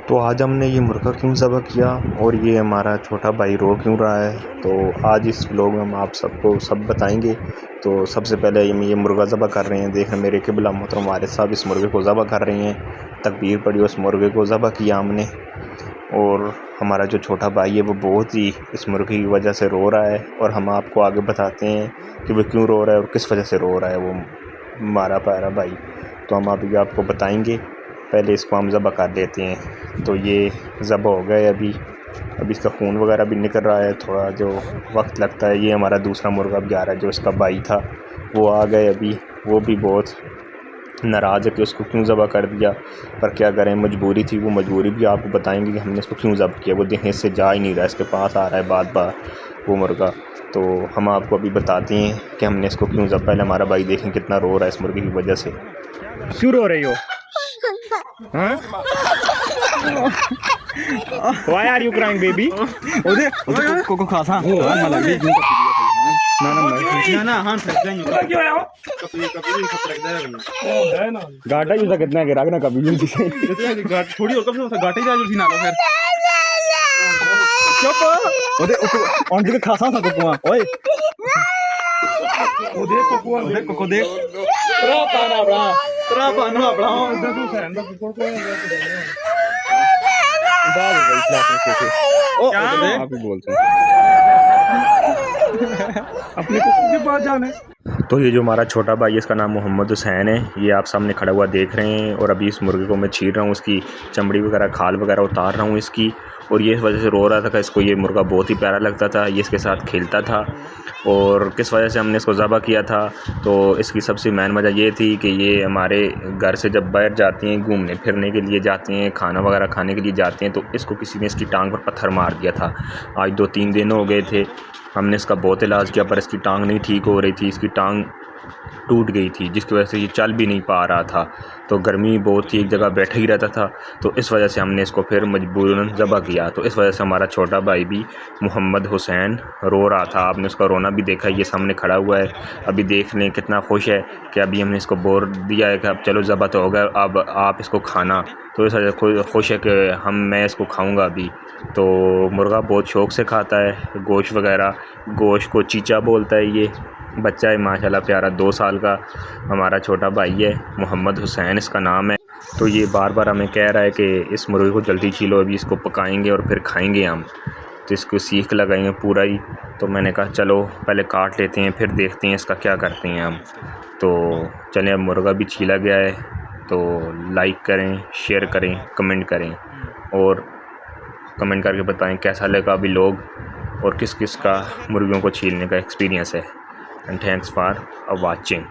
तो आज हमने ये मुर्गा क्यों ज़बह किया और ये हमारा छोटा भाई रो क्यों रहा है, तो आज इस व्लॉग में हम आप सबको सब बताएंगे। तो सबसे पहले हम ये मुर्गा ज़बह कर रहे हैं। देखें मेरे क़िबला मोहतरम वारिस साहब इस मुर्गे को ज़बह कर रही हैं। तकबीर पड़ी, उस मुर्गे को ज़बह किया हमने। और हमारा जो छोटा भाई है वो बहुत ही इस मुर्गे की वजह से रो रहा है, और हम आपको आगे बताते हैं कि वो क्यों रो रहा है और किस वजह से रो रहा है वो हमारा प्यारा भाई। तो हम अभी आपको बताएंगे, पहले इसको हम ज़बह कर देते हैं। तो ये ज़बह हो गए। अभी इसका खून वगैरह भी निकल रहा है, थोड़ा जो वक्त लगता है। ये हमारा दूसरा मुर्गा भी आ रहा है, जो इसका भाई था वो आ गए अभी। वो भी बहुत नाराज़ है कि उसको क्यों ज़बह कर दिया, पर क्या करें, मजबूरी थी। वो मजबूरी भी आपको बताएंगे कि हमने इसको क्यों ज़बह किया। वो देखें इससे जा ही नहीं रहा, इसके पास आ रहा है बार बार वो मुर्गा। तो हम आपको अभी बताते हैं कि हमने इसको क्यों ज़बह। पहले हमारा भाई देखें कितना रो रहा है इस मुर्गे की वजह से। क्यों रो रही हो? Why are you crying, baby? Ode ko khasa ma lagi na han sakdan Gata use कितना है रागना कभी यूज़ से थोड़ी और कब से गाटा ही राजू थी ना तो फिर चुप ओदे ऑन के खासा था कोकुआ ओए ओदे कोको देख तेरा पाना बड़ा इधर तू सहन दा कोको को आप ही बोलते हैं अपने कुत्ते के पास जाने। तो ये जो हमारा छोटा भाई है, इसका नाम मोहम्मद हुसैन है। ये आप सामने खड़ा हुआ देख रहे हैं। और अभी इस मुर्गे को मैं छील रहा हूँ, उसकी चमड़ी वगैरह खाल वगैरह उतार रहा हूँ इसकी। और ये इस वजह से रो रहा था कि इसको ये मुर्गा बहुत ही प्यारा लगता था, ये इसके साथ खेलता था। और किस वजह से हमने इसको ज़बह किया था, तो इसकी सबसे मेन वजह ये थी कि ये हमारे घर से जब बाहर जाती हैं, घूमने फिरने के लिए जाते हैं, खाना वगैरह खाने के लिए जाते हैं, तो इसको किसी ने इसकी टांग पर पत्थर मार दिया था। आज 2-3 दिन हो गए थे। हमने इसका बहुत इलाज किया, पर इसकी टांग नहीं ठीक हो रही थी। इसकी टांग टूट गई थी, जिसकी वजह से ये चल भी नहीं पा रहा था। तो गर्मी बहुत थी, एक जगह बैठा ही रहता था। तो इस वजह से हमने इसको फिर मजबूरन ज़बह किया। तो इस वजह से हमारा छोटा भाई भी मोहम्मद हुसैन रो रहा था। आपने उसका रोना भी देखा, ये सामने खड़ा हुआ है। अभी देख लें कितना खुश है कि अभी हमने इसको बोल दिया है कि अब चलो ज़बह तो हो गया, अब आप इसको खाना। तो इस वजह से खुश है कि मैं इसको खाऊँगा अभी। तो मुर्गा बहुत शौक़ से खाता है गोश्त वगैरह। गोश्त को चीचा बोलता है। ये बच्चा है माशाल्लाह प्यारा, 2 साल का हमारा छोटा भाई है, मोहम्मद हुसैन इसका नाम है। तो ये बार बार हमें कह रहा है कि इस मुर्गे को जल्दी छीलो, अभी इसको पकाएंगे और फिर खाएंगे हम। तो इसको सीख लगाएंगे पूरा ही। तो मैंने कहा चलो पहले काट लेते हैं, फिर देखते हैं इसका क्या करते हैं हम। तो चलें, अब मुर्गा भी छीला गया है। तो लाइक करें, शेयर करें, कमेंट करें, और कमेंट करके बताएं कैसा लगा अभी लोग, और किस किस का मुर्गियों को छीलने का एक्सपीरियंस है। And thanks for watching।